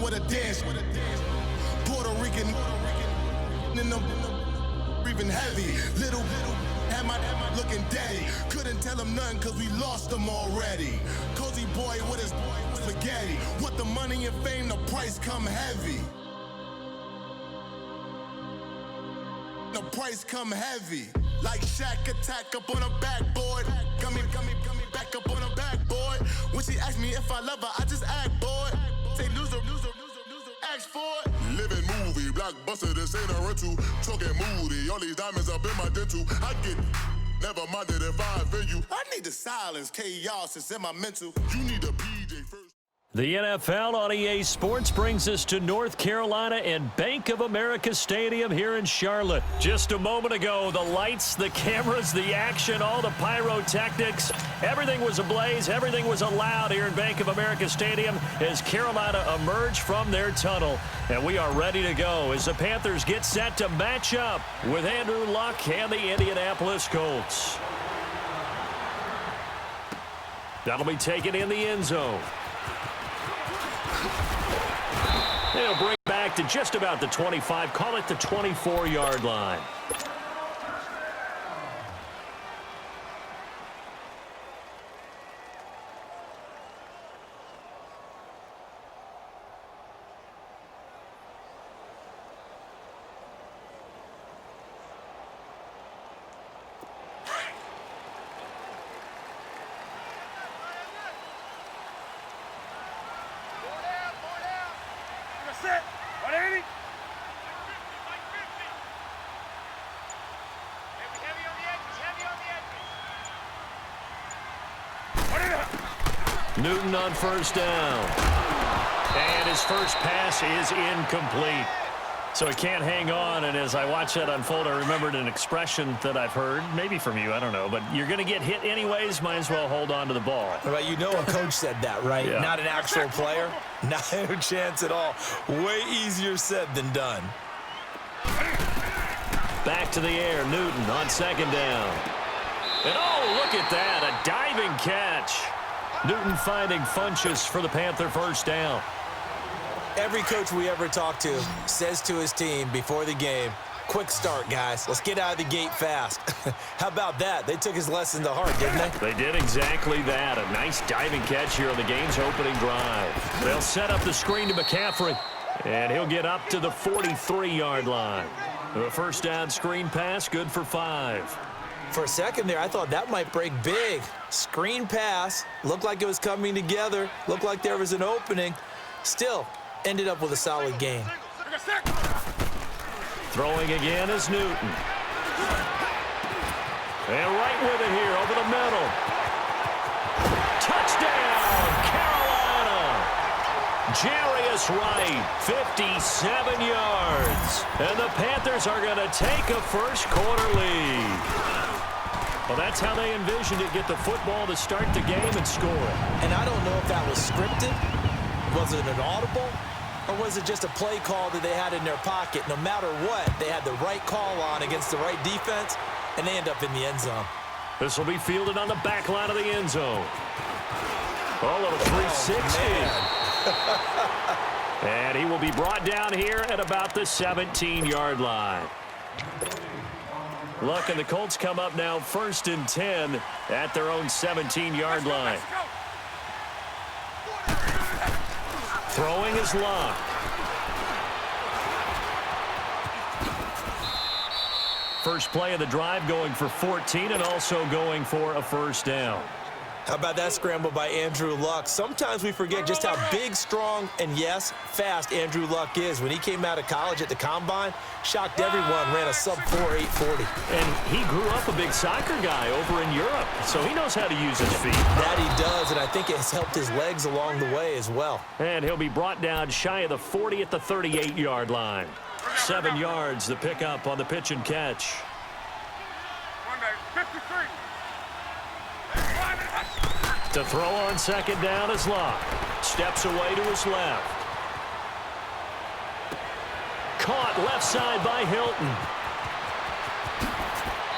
with a dance. Puerto Rican in the breathing heavy. Little had my looking daddy. Couldn't tell him nothing cause we lost him already. Cozy boy with his spaghetti. With the money and fame, the price come heavy. The price come heavy. Like Shaq attack up on a backboard. Coming back up on a backboard. When she asked me if I love her, I just act bored. Say loser, ask for it. Living movie, blockbuster, this ain't a rental. Talking moody, all these diamonds up in my dental. I get never minded if I offend you. I need the silence, chaos is in my mental. You need a PJ first. The NFL on EA Sports brings us to North Carolina and Bank of America Stadium here in Charlotte. Just a moment ago, the lights, the cameras, the action, all the pyrotechnics, everything was ablaze, everything was allowed here in Bank of America Stadium as Carolina emerged from their tunnel. And we are ready to go as the Panthers get set to match up with Andrew Luck and the Indianapolis Colts. That'll be taken in the end zone. They'll bring back to just about the 25, call it the 24-yard line. Newton on first down. And his first pass is incomplete. So he can't hang on, and as I watch that unfold, I remembered an expression that I've heard, maybe from you, I don't know, but you're going to get hit anyways, might as well hold on to the ball. Right, you know a coach said that, right? Yeah. Not an actual player. Not a chance at all. Way easier said than done. Back to the air, Newton on second down. And oh, look at that, a diving catch. Newton finding Funchess for the Panther first down. Every coach we ever talk to says to his team before the game, quick start, guys. Let's get out of the gate fast. How about that? They took his lesson to heart, didn't they? They did exactly that. A nice diving catch here on the game's opening drive. They'll set up the screen to McCaffrey, and he'll get up to the 43-yard line. The first down screen pass, good for 5. For a second there, I thought that might break big. Screen pass, looked like it was coming together, looked like there was an opening. Still, ended up with a solid game. Throwing again is Newton. And right with it here, over the middle. Touchdown, Carolina! Jarius Wright, 57 yards. And the Panthers are going to take a first-quarter lead. Well, that's how they envisioned it, get the football to start the game and score it. And I don't know if that was scripted, was it an audible, or was it just a play call that they had in their pocket? No matter what, they had the right call on against the right defense, and they end up in the end zone. This will be fielded on the back line of the end zone. Oh, a little 360. And he will be brought down here at about the 17-yard line. Luck and the Colts come up now 1st and 10 at their own 17-yard line. Throwing is Luck. First play of the drive going for 14 and also going for a first down. How about that scramble by Andrew Luck? Sometimes we forget just how big, strong, and yes, fast Andrew Luck is. When he came out of college at the Combine, shocked everyone, ran a sub-4 840. And he grew up a big soccer guy over in Europe, so he knows how to use his feet. That he does, and I think it has helped his legs along the way as well. And he'll be brought down shy of the 40 at the 38-yard line. 7 yards, the pickup on the pitch and catch. To throw on second down is Luck. Steps away to his left. Caught left side by Hilton.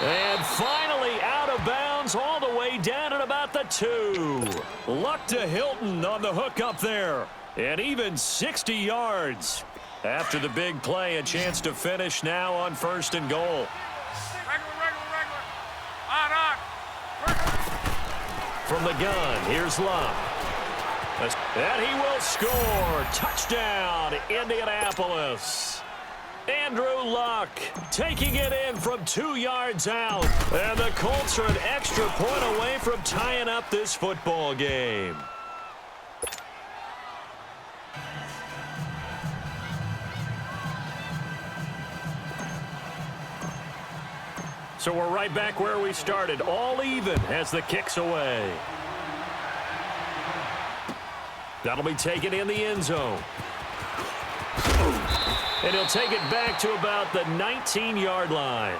And finally out of bounds all the way down at about the 2. Luck to Hilton on the hook up there. And even 60 yards. After the big play, a chance to finish now on 1st and goal. From the gun, here's Luck. And he will score. Touchdown, Indianapolis. Andrew Luck taking it in from 2 yards out. And the Colts are an extra point away from tying up this football game. So we're right back where we started, all even as the kick's away. That'll be taken in the end zone. And he'll take it back to about the 19-yard line.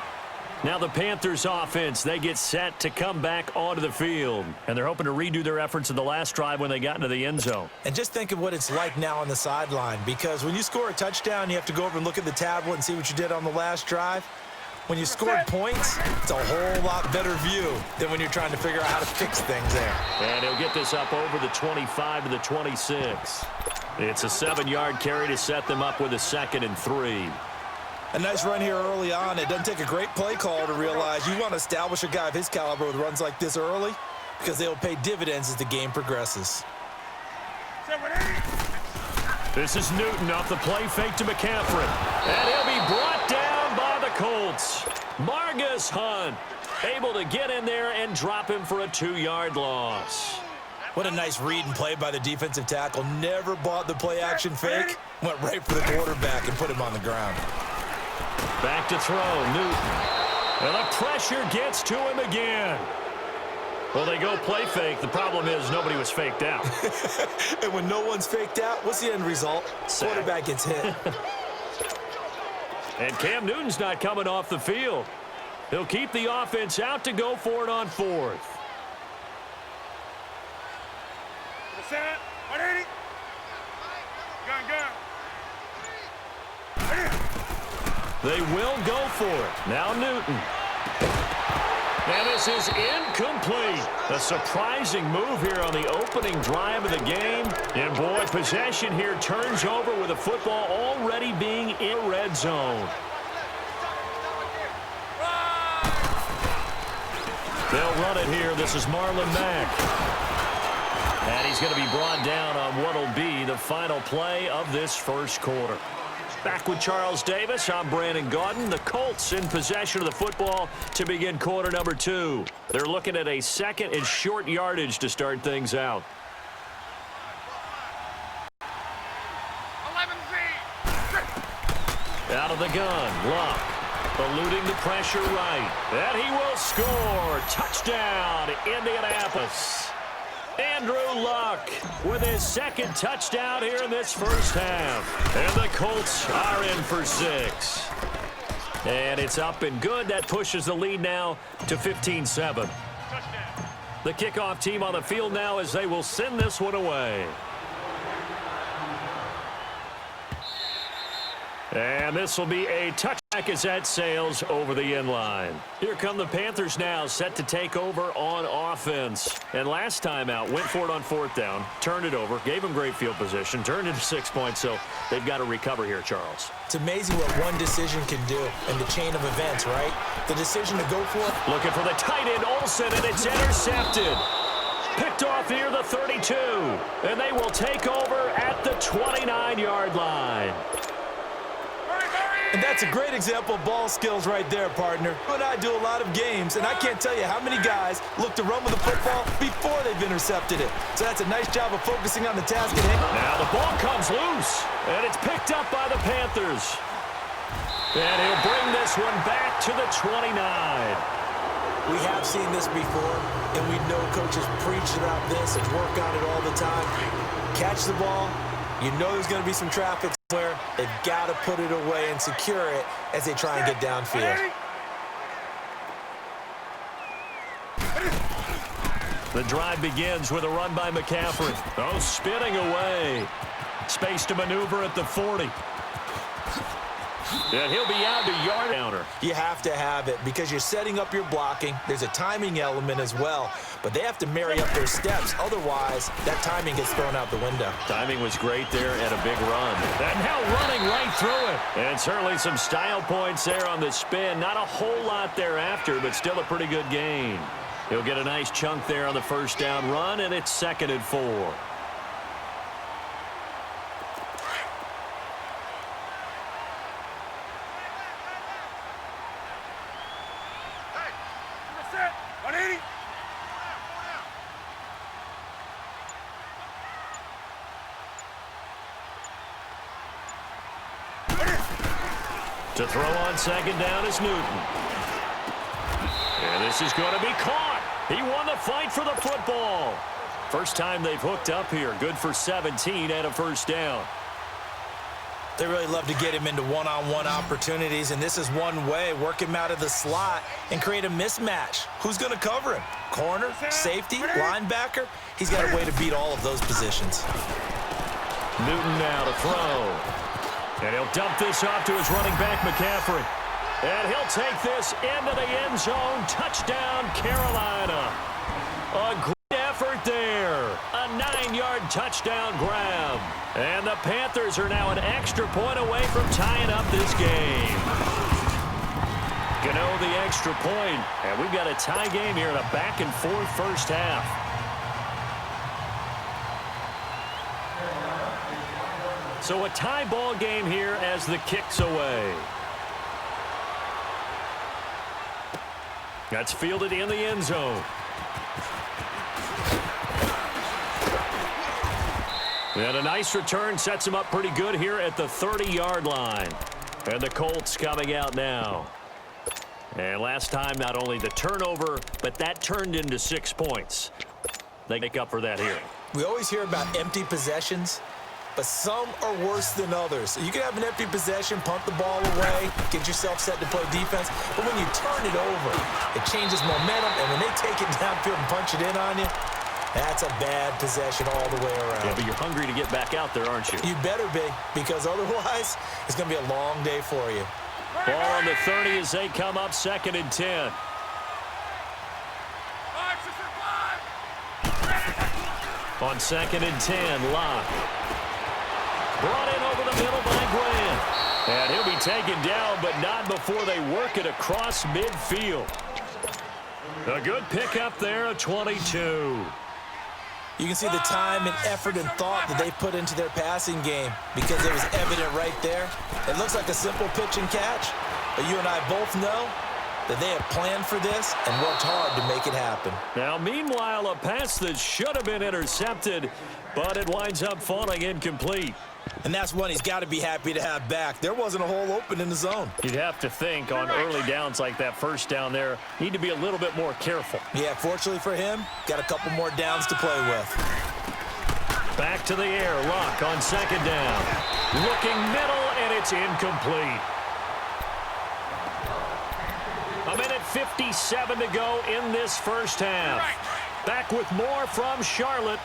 Now the Panthers offense, they get set to come back onto the field. And they're hoping to redo their efforts in the last drive when they got into the end zone. And just think of what it's like now on the sideline, because when you score a touchdown, you have to go over and look at the tablet and see what you did on the last drive. When you scored points, it's a whole lot better view than when you're trying to figure out how to fix things there. And he'll get this up over the 25 to the 26. It's a 7-yard carry to set them up with a 2nd and 3. A nice run here early on. It doesn't take a great play call to realize you want to establish a guy of his caliber with runs like this early, because they'll pay dividends as the game progresses. This is Newton off the play fake to McCaffrey. And he'll be brought down by the Colts. Margus Hunt able to get in there and drop him for a 2-yard loss. What a nice read and play by the defensive tackle. Never bought the play-action fake. Went right for the quarterback and put him on the ground. Back to throw, Newton. And the pressure gets to him again. Well, they go play fake. The problem is nobody was faked out. And when no one's faked out, what's the end result? Sack. Quarterback gets hit. And Cam Newton's not coming off the field. He'll keep the offense out to go for it on 4th. They will go for it. Now Newton. And this is incomplete. A surprising move here on the opening drive of the game. And boy, possession here turns over with the football already being in red zone. They'll run it here. This is Marlon Mack. And he's going to be brought down on what will be the final play of this first quarter. Back with Charles Davis, I'm Brandon Gaudin. The Colts in possession of the football to begin quarter number 2. They're looking at a 2nd and short yardage to start things out. Out of the gun, Luck. Eluding the pressure right. And he will score. Touchdown, Indianapolis. Andrew Luck with his 2nd touchdown here in this first half. And the Colts are in for 6. And it's up and good. That pushes the lead now to 15-7. The kickoff team on the field now as they will send this one away. And this will be a touchback as that sails over the end line. Here come the Panthers now, set to take over on offense. And last time out, went for it on 4th down, turned it over, gave them great field position, turned into 6 points, so they've got to recover here, Charles. It's amazing what one decision can do in the chain of events, right? The decision to go for it. Looking for the tight end, Olsen, and it's intercepted. Picked off here, the 32. And they will take over at the 29-yard line. And that's a great example of ball skills right there, partner. You and I do a lot of games, and I can't tell you how many guys look to run with the football before they've intercepted it. So that's a nice job of focusing on the task at hand. Now the ball comes loose, and it's picked up by the Panthers. And he'll bring this one back to the 29. We have seen this before, and we know coaches preach about this and work on it all the time. Catch the ball. You know there's going to be some traffic somewhere. They've got to put it away and secure it as they try and get downfield. The drive begins with a run by McCaffrey. Oh, spinning away. Space to maneuver at the 40. And he'll be out to yard counter. You have to have it because you're setting up your blocking. There's a timing element as well, but they have to marry up their steps. Otherwise, that timing gets thrown out the window. Timing was great there and a big run. And now running right through it. And certainly some style points there on the spin. Not a whole lot thereafter, but still a pretty good gain. He'll get a nice chunk there on the first down run, and it's 2nd and 4. To throw on 2nd down is Newton. And this is going to be caught. He won the fight for the football. First time they've hooked up here. Good for 17 and a first down. They really love to get him into one-on-one opportunities, and this is one way. Work him out of the slot and create a mismatch. Who's going to cover him? Corner, safety, linebacker? He's got a way to beat all of those positions. Newton now to throw. And he'll dump this off to his running back, McCaffrey. And he'll take this into the end zone. Touchdown, Carolina. A great effort there. A 9-yard touchdown grab. And the Panthers are now an extra point away from tying up this game. Gano the extra point. And we've got a tie game here in a back-and-forth first half. So a tie ball game here as the kick's away. That's fielded in the end zone. And a nice return sets him up pretty good here at the 30-yard line. And the Colts coming out now. And last time, not only the turnover, but that turned into 6 points. They make up for that here. We always hear about empty possessions, but some are worse than others. You can have an empty possession, punt the ball away, get yourself set to play defense, but when you turn it over, it changes momentum, and when they take it downfield and punch it in on you, that's a bad possession all the way around. Yeah, but you're hungry to get back out there, aren't you? You better be, because otherwise, it's going to be a long day for you. Ball on the 30 as they come up 2nd and 10. On 2nd and 10, Locke. Brought in over the middle by Grant. And he'll be taken down, but not before they work it across midfield. A good pickup there, a 22. You can see the time and effort and thought that they put into their passing game because it was evident right there. It looks like a simple pitch and catch, but you and I both know that they have planned for this and worked hard to make it happen. Now, meanwhile, a pass that should have been intercepted, but it winds up falling incomplete. And that's one he's got to be happy to have back. There wasn't a hole open in the zone. You'd have to think on early downs like that first down there, need to be a little bit more careful. Yeah, fortunately for him, got a couple more downs to play with. Back to the air, Locke on 2nd down. Looking middle, and it's incomplete. A minute 57 to go in this first half. Back with more from Charlotte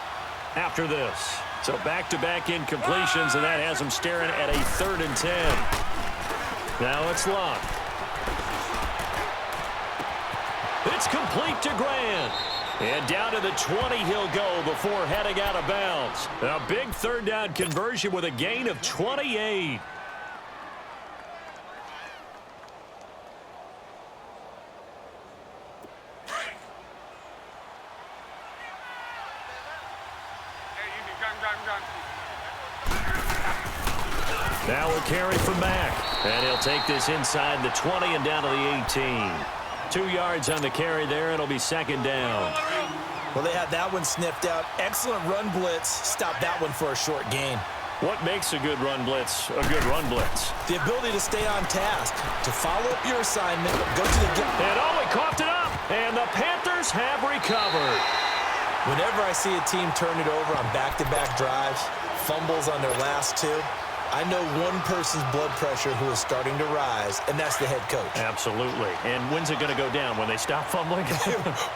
after this. So back-to-back incompletions, and that has them staring at a 3rd and 10. Now it's Locke. It's complete to Grant. And down to the 20 he'll go before heading out of bounds. A big 3rd down conversion with a gain of 28. Now a carry from Mack. And he'll take this inside the 20 and down to the 18. 2 yards on the carry there. It'll be 2nd down. Well, they had that one sniffed out. Excellent run blitz. Stopped that one for a short gain. What makes a good run blitz a good run blitz? The ability to stay on task, to follow up your assignment, go to the... And he coughed it up. And the Panthers have recovered. Whenever I see a team turn it over on back-to-back drives, fumbles on their last 2, I know one person's blood pressure who is starting to rise, and that's the head coach. Absolutely. And when's it going to go down? When they stop fumbling?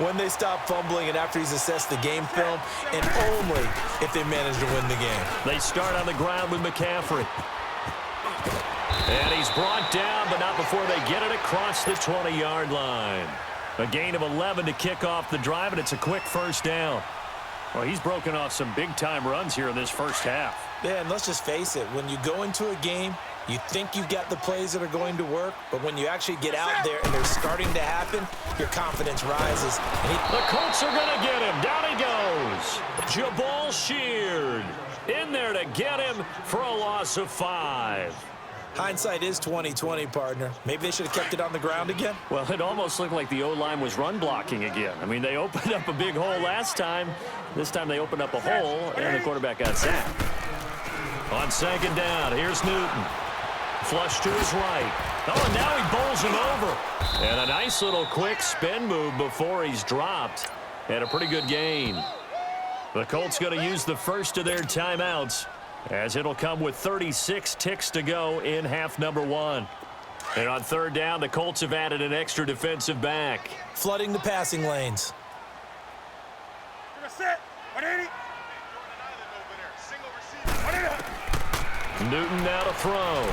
When they stop fumbling and after he's assessed the game film, and only if they manage to win the game. They start on the ground with McCaffrey. And he's brought down, but not before they get it across the 20-yard line. A gain of 11 to kick off the drive, and it's a quick first down. Well, he's broken off some big-time runs here in this first half. Yeah, and let's just face it. When you go into a game, you think you've got the plays that are going to work, but when you actually get out there and they're starting to happen, your confidence rises. The Colts are going to get him. Down he goes. Jabal Sheard in there to get him for a loss of 5. Hindsight is 20/20, partner. Maybe they should have kept it on the ground again. Well, it almost looked like the O-line was run blocking again. I mean, they opened up a big hole last time. This time they opened up a hole, and the quarterback got sacked. On second down, here's Newton. Flush to his right. Oh, and now he bowls him over. And a nice little quick spin move before he's dropped. And a pretty good gain. The Colts going to use the first of their timeouts, as it'll come with 36 ticks to go in half number 1. And on third down, the Colts have added an extra defensive back. Flooding the passing lanes. Newton now to throw.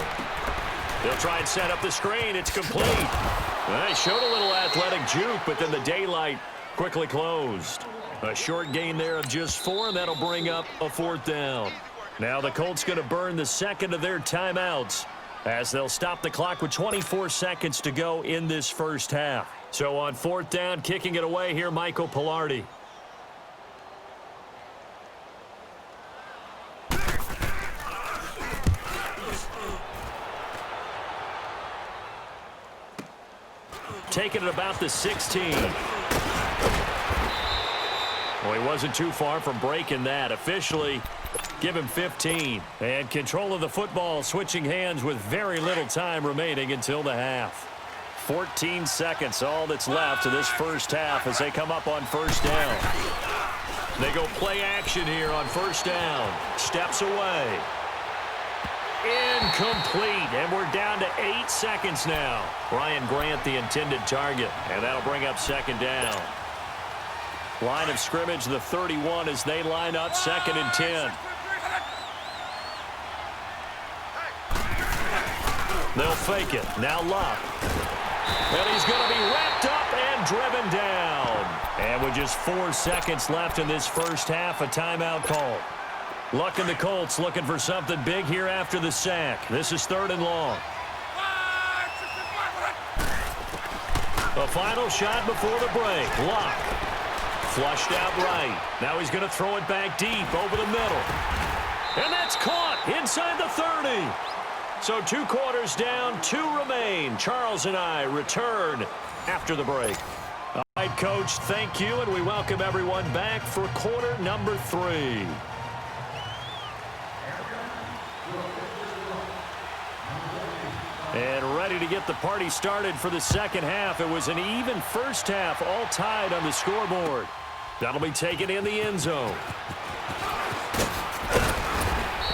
They'll try and set up the screen. It's complete. They showed a little athletic juke, but then the daylight quickly closed. A short gain there of just 4, and that'll bring up a fourth down. Now the Colts going to burn the second of their timeouts, as they'll stop the clock with 24 seconds to go in this first half. So on fourth down, kicking it away here, Michael Pilardi. Taking it about the 16. Well, he wasn't too far from breaking that. Officially, give him 15. And control of the football switching hands with very little time remaining until the half. 14 seconds, all that's left of this first half as they come up on first down. They go play action here on first down. Steps away. Incomplete, and we're down to 8 seconds now. Ryan Grant, the intended target, and that'll bring up second down. Line of scrimmage, the 31 as they line up, 2nd and 10. They'll fake it. Now Luck. And he's going to be wrapped up and driven down. And with just 4 seconds left in this first half, a timeout call. Luck and the Colts looking for something big here after the sack. This is 3rd and long. A final shot before the break. Luck. Flushed out right. Now he's going to throw it back deep over the middle. And that's caught inside the 30. So 2 quarters down, 2 remain. Charles and I return after the break. All right, Coach, thank you, and we welcome everyone back for quarter number 3. And ready to get the party started for the second half. It was an even first half, all tied on the scoreboard. That'll be taken in the end zone.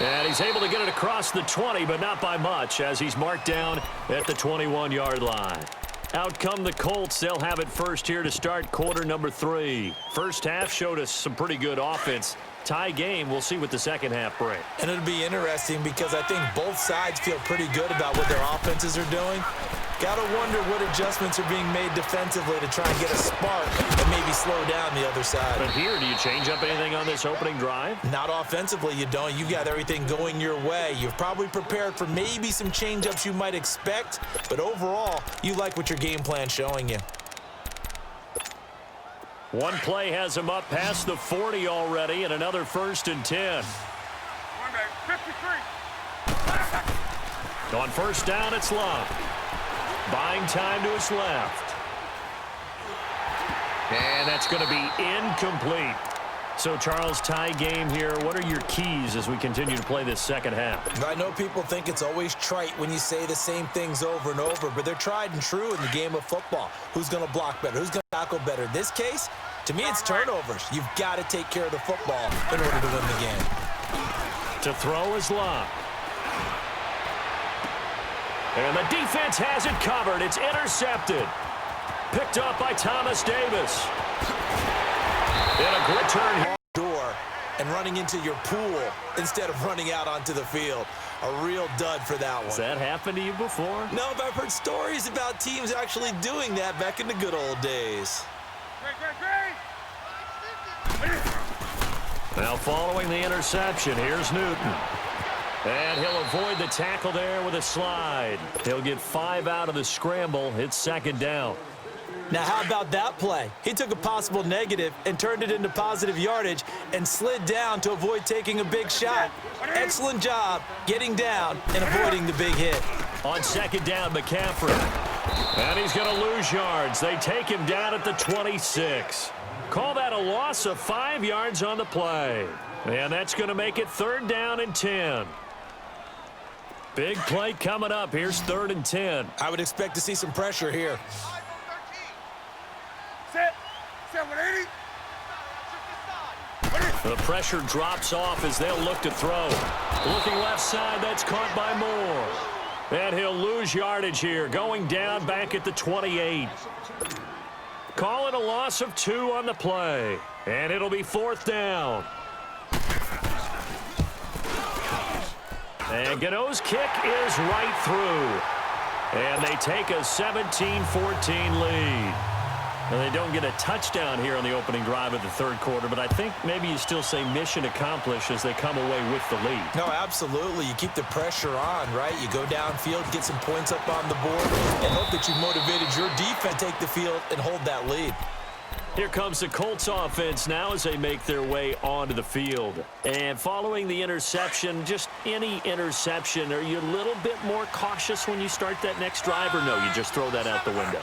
And he's able to get it across the 20, but not by much, as he's marked down at the 21-yard line. Out come the Colts. They'll have it first here to start quarter number 3. First half showed us some pretty good offense. Tie game. We'll see what the second half brings. And it'll be interesting because I think both sides feel pretty good about what their offenses are doing. Got to wonder what adjustments are being made defensively to try and get a spark and maybe slow down the other side. But here, do you change up anything on this opening drive? Not offensively, you don't. You got everything going your way. You've probably prepared for maybe some change-ups you might expect, but overall, you like what your game plan's showing you. One play has him up past the 40 already, and another 1st and 10. On first down, it's Love. Buying time to his left. And that's going to be incomplete. So, Charles, tie game here. What are your keys as we continue to play this second half? I know people think it's always trite when you say the same things over and over, but they're tried and true in the game of football. Who's going to block better? Who's going to tackle better? In this case, to me, it's turnovers. You've got to take care of the football in order to win the game. To throw is Love. And the defense has it covered. It's intercepted. Picked up by Thomas Davis. And a good turn here. Door and running into your pool instead of running out onto the field. A real dud for that one. Has that happened to you before? No, but I've heard stories about teams actually doing that back in the good old days. Now following the interception, here's Newton. And he'll avoid the tackle there with a slide. He'll get 5 out of the scramble. It's second down. Now, how about that play? He took a possible negative and turned it into positive yardage and slid down to avoid taking a big shot. Excellent job getting down and avoiding the big hit. On second down, McCaffrey. And he's going to lose yards. They take him down at the 26. Call that a loss of 5 yards on the play. And that's going to make it third down and 10. Big play coming up. Here's 3rd and 10. I would expect to see some pressure here. The pressure drops off as they'll look to throw. Looking left side, that's caught by Moore. And he'll lose yardage here, going down back at the 28. Call it a loss of 2 on the play. And it'll be 4th down. And Gano's kick is right through. And they take a 17-14 lead. And they don't get a touchdown here on the opening drive of the third quarter, but I think maybe you still say mission accomplished as they come away with the lead. No, absolutely. You keep the pressure on, right? You go downfield, get some points up on the board, and hope that you've motivated your defense to take the field and hold that lead. Here comes the Colts offense now as they make their way onto the field. And following the interception, just any interception, are you a little bit more cautious when you start that next drive, or no, you just throw that out the window?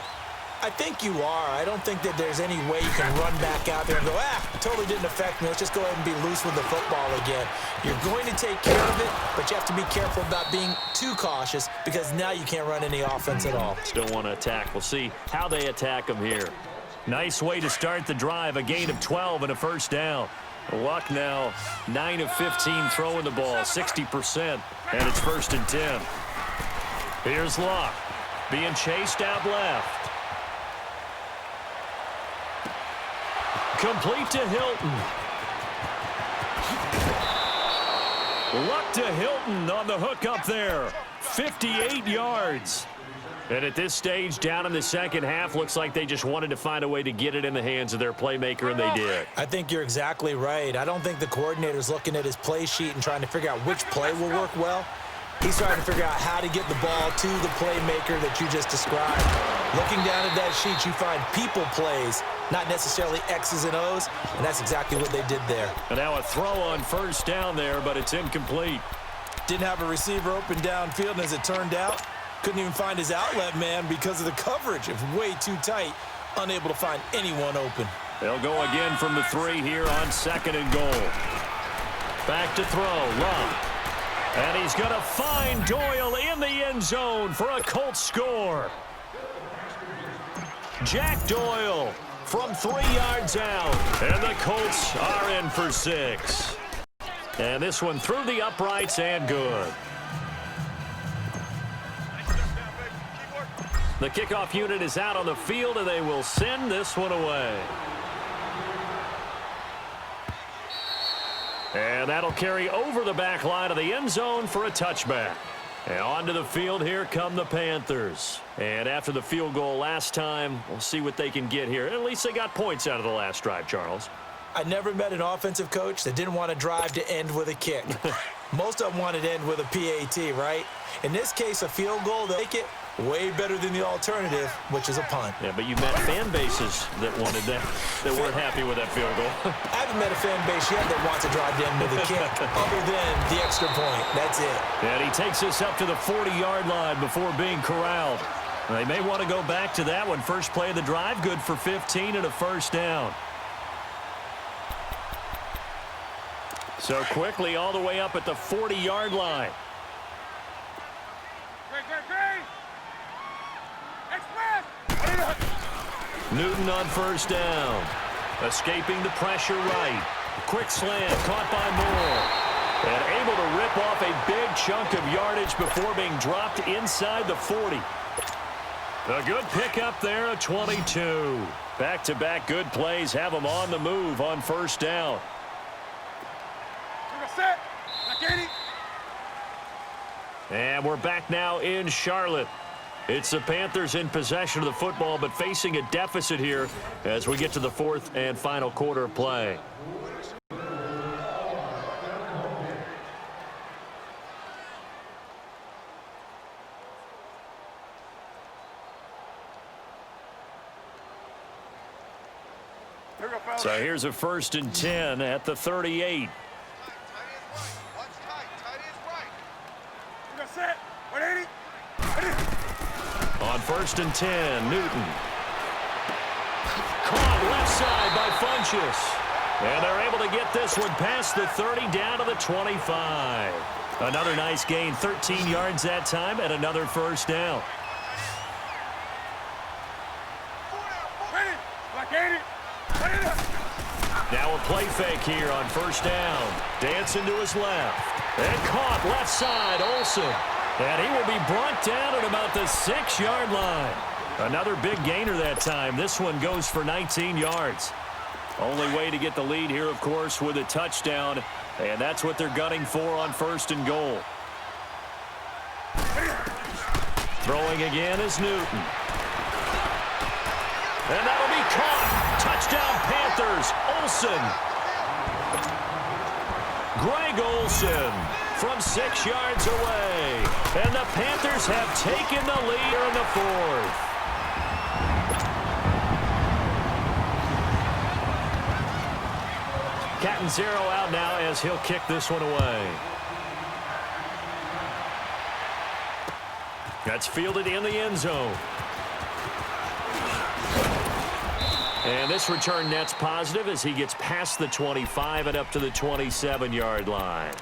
I think you are. I don't think that there's any way you can run back out there and go, it totally didn't affect me. Let's just go ahead and be loose with the football again. You're going to take care of it, but you have to be careful about being too cautious because now you can't run any offense at all. Still want to attack. We'll see how they attack them here. Nice way to start the drive, a gain of 12 and a first down. Luck now, 9 of 15 throwing the ball, 60%, and it's 1st and 10. Here's Luck, being chased out left. Complete to Hilton. Luck to Hilton on the hook up there. 58 yards. And at this stage, down in the second half, looks like they just wanted to find a way to get it in the hands of their playmaker, and they did. I think you're exactly right. I don't think the coordinator's looking at his play sheet and trying to figure out which play will work well. He's trying to figure out how to get the ball to the playmaker that you just described. Looking down at that sheet, you find people plays, not necessarily X's and O's, and that's exactly what they did there. And now a throw on first down there, but it's incomplete. Didn't have a receiver open downfield, and as it turned out, couldn't even find his outlet man because of the coverage. It was way too tight, unable to find anyone open. They'll go again from the 3 here on 2nd and goal. Back to throw, Love. And he's going to find Doyle in the end zone for a Colts score. Jack Doyle from 3 yards out. And the Colts are in for 6. And this one through the uprights and good. The kickoff unit is out on the field, and they will send this one away. And that'll carry over the back line of the end zone for a touchback. And onto the field, here come the Panthers. And after the field goal last time, we'll see what they can get here. At least they got points out of the last drive, Charles. I never met an offensive coach that didn't want to drive to end with a kick. Most of them wanted to end with a PAT, right? In this case, a field goal, they make it way better than the alternative, which is a punt. Yeah, but you met fan bases that wanted that, that weren't happy with that field goal. I haven't met a fan base yet that wants to drive to end with a kick other than the extra point. That's it. And he takes us up to the 40-yard line before being corralled. They may want to go back to that one. First play of the drive, good for 15 and a first down. So quickly all the way up at the 40-yard line. Newton on first down. Escaping the pressure right. Quick slant caught by Moore. And able to rip off a big chunk of yardage before being dropped inside the 40. A good pickup there at 22. Back-to-back good plays have them on the move on first down. And we're back now in Charlotte. It's the Panthers in possession of the football, but facing a deficit here as we get to the fourth and final quarter of play. So here's a 1st and 10 at the 38. On 1st and 10, Newton. Caught left side by Funchess. And they're able to get this one past the 30 down to the 25. Another nice gain, 13 yards that time, and another 1st down. Now a play fake here on 1st down. Dancing to his left. And caught left side, Olsen. And he will be brought down at about the 6-yard line. Another big gainer that time. This one goes for 19 yards. Only way to get the lead here, of course, with a touchdown. And that's what they're gunning for on 1st and goal. Throwing again is Newton. And that'll be caught. Touchdown Panthers. Olsen. Greg Olsen from 6 yards away. And the Panthers have taken the lead in the 4th. Catanzaro out now as he'll kick this one away. That's fielded in the end zone. And this return net's positive as he gets past the 25 and up to the 27-yard line.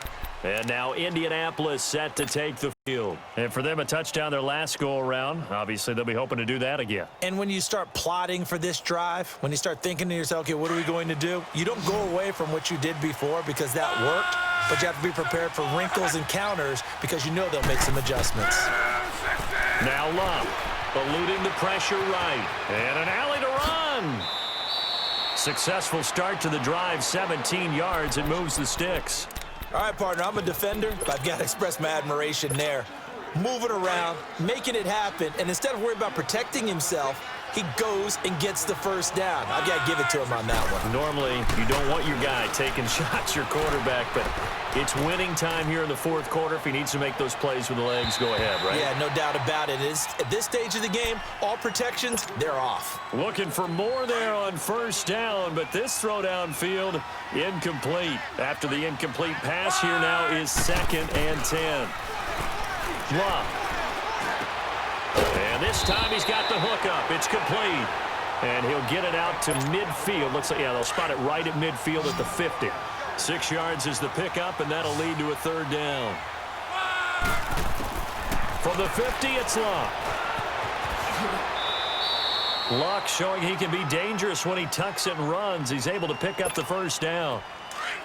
And now Indianapolis set to take the field. And for them, a touchdown their last go-around. Obviously, they'll be hoping to do that again. And when you start plotting for this drive, when you start thinking to yourself, okay, what are we going to do? You don't go away from what you did before because that worked, but you have to be prepared for wrinkles and counters because you know they'll make some adjustments. Now Love, eluding the pressure right. And an alley to run. Successful start to the drive, 17 yards. It moves the sticks. All right, partner, I'm a defender, but I've got to express my admiration there. Moving around, making it happen, and instead of worrying about protecting himself, he goes and gets the 1st down. I've got to give it to him on that one. Normally, you don't want your guy taking shots, your quarterback, but it's winning time here in the 4th quarter. If he needs to make those plays with the legs, go ahead, right? Yeah, no doubt about it. At this stage of the game, all protections, they're off. Looking for more there on 1st down, but this throw downfield, incomplete. After the incomplete pass, here now is 2nd and 10. Love. And this time he's got the hook up. It's complete. And he'll get it out to midfield. Looks like, yeah, they'll spot it right at midfield at the 50. 6 yards is the pickup, and that'll lead to a 3rd down. From the 50, it's Luck. Luck showing he can be dangerous when he tucks it and runs. He's able to pick up the 1st down.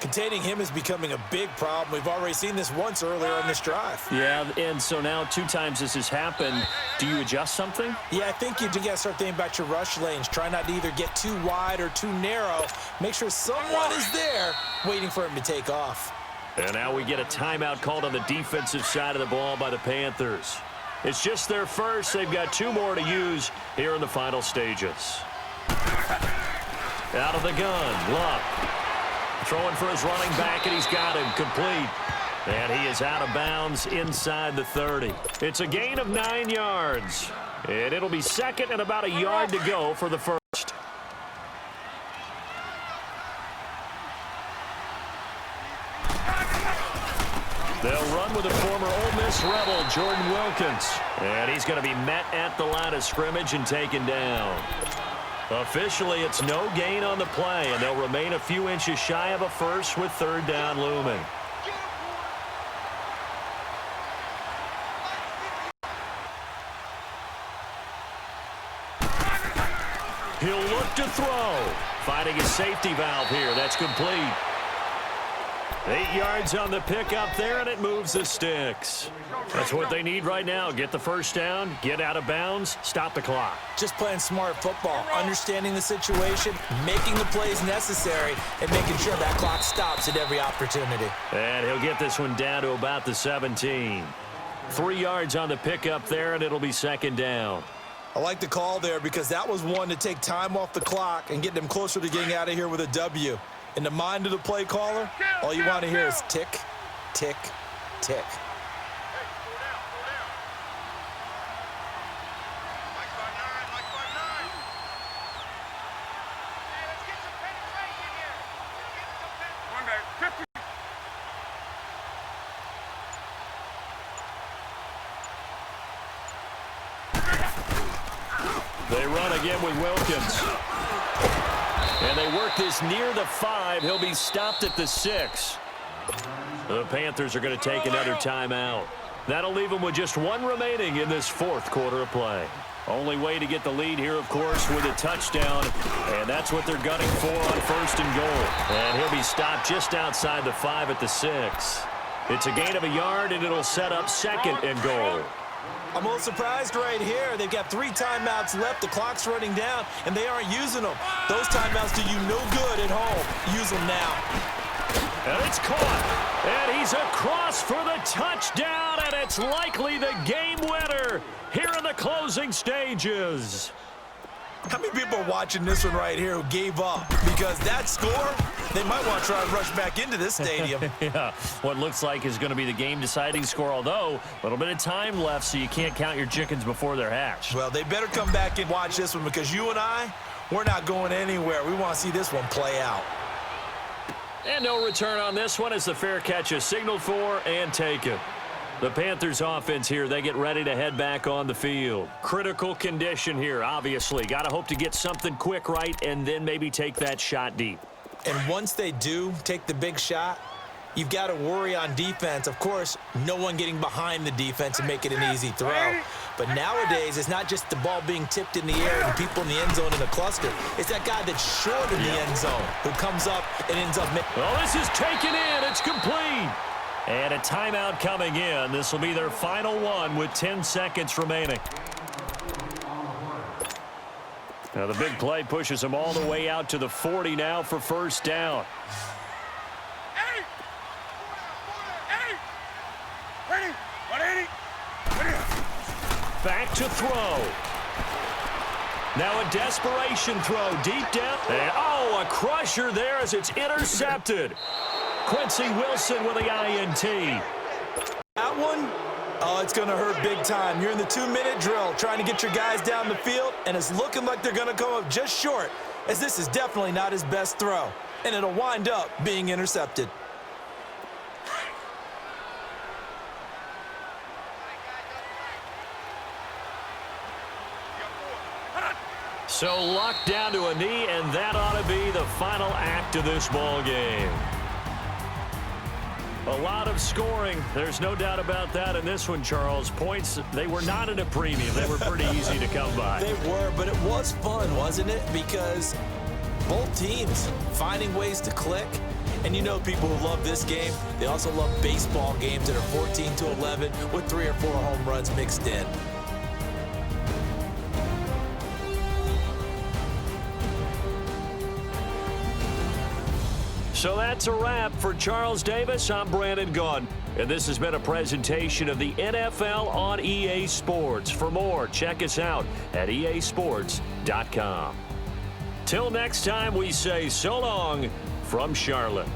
Containing him is becoming a big problem. We've already seen this once earlier on this drive. Yeah, and so now 2 times this has happened. Do you adjust something? Yeah, I think you got to start thinking about your rush lanes. Try not to either get too wide or too narrow. Make sure someone is there waiting for him to take off. And now we get a timeout called on the defensive side of the ball by the Panthers. It's just their first. They've got 2 more to use here in the final stages. Out of the gun, Luck. Throwing for his running back, and he's got him complete. And he is out of bounds inside the 30. It's a gain of 9 yards. And it'll be 2nd and about a yard to go for the 1st. They'll run with the former Ole Miss Rebel, Jordan Wilkins. And he's going to be met at the line of scrimmage and taken down. Officially, it's no gain on the play, and they'll remain a few inches shy of a 1st with 3rd down looming. He'll look to throw. Finding his safety valve here. That's complete. 8 yards on the pickup there, and it moves the sticks. That's what they need right now. Get the first down, get out of bounds, stop the clock. Just playing smart football, understanding the situation, making the plays necessary, and making sure that clock stops at every opportunity. And he'll get this one down to about the 17. 3 yards on the pickup there, and it'll be second down. I like the call there because that was one to take time off the clock and get them closer to getting out of here with a W. In the mind of the play caller, all you want to hear is tick, tick, tick. They run again with Wilkins. And they work this near the 5. He'll be stopped at the 6. The Panthers are going to take another timeout. That'll leave them with just one remaining in this fourth quarter of play. Only way to get the lead here, of course, with a touchdown. And that's what they're gunning for on first and goal. And he'll be stopped just outside the 5 at the 6. It's a gain of a yard, and it'll set up second and goal. I'm a little surprised right here. They've got 3 timeouts left. The clock's running down, and they aren't using them. Those timeouts do you no good at home. Use them now. And it's caught. And he's across for the touchdown, and it's likely the game winner here in the closing stages. How many people are watching this one right here who gave up? Because that score, they might want to try and rush back into this stadium. Yeah, what looks like is going to be the game-deciding score, although a little bit of time left, so you can't count your chickens before they're hatched. Well, they better come back and watch this one because you and I, we're not going anywhere. We want to see this one play out. And no return on this one as the fair catch is signaled for and taken. The Panthers offense here, they get ready to head back on the field. Critical condition here, obviously. Got to hope to get something quick right and then maybe take that shot deep. And once they do take the big shot, you've got to worry on defense. Of course, no one getting behind the defense and make it an easy throw. But nowadays, it's not just the ball being tipped in the air and people in the end zone in a cluster. It's that guy that's short in the end zone who comes up and ends up making. Well, this is taken in. It's complete. And a timeout coming in. This will be their final one with 10 seconds remaining. Now the big play pushes them all the way out to the 40 now for first down. Back to throw. Now a desperation throw deep down. And, oh, a crusher there as it's intercepted. Quincy Wilson with the INT. That one, oh, it's going to hurt big time. You're in the 2-minute drill trying to get your guys down the field, and it's looking like they're going to come up just short, as this is definitely not his best throw, and it'll wind up being intercepted. So locked down to a knee, and that ought to be the final act of this ball game. A lot of scoring. There's no doubt about that in this one, Charles. Points, they were not at a premium. They were pretty easy to come by. They were, but it was fun, wasn't it? Because both teams finding ways to click. And you know people who love this game, they also love baseball games that are 14-11 with 3 or 4 home runs mixed in. So that's a wrap for Charles Davis. I'm Brandon Gunn, and this has been a presentation of the NFL on EA Sports. For more, check us out at easports.com. Till next time, we say so long from Charlotte.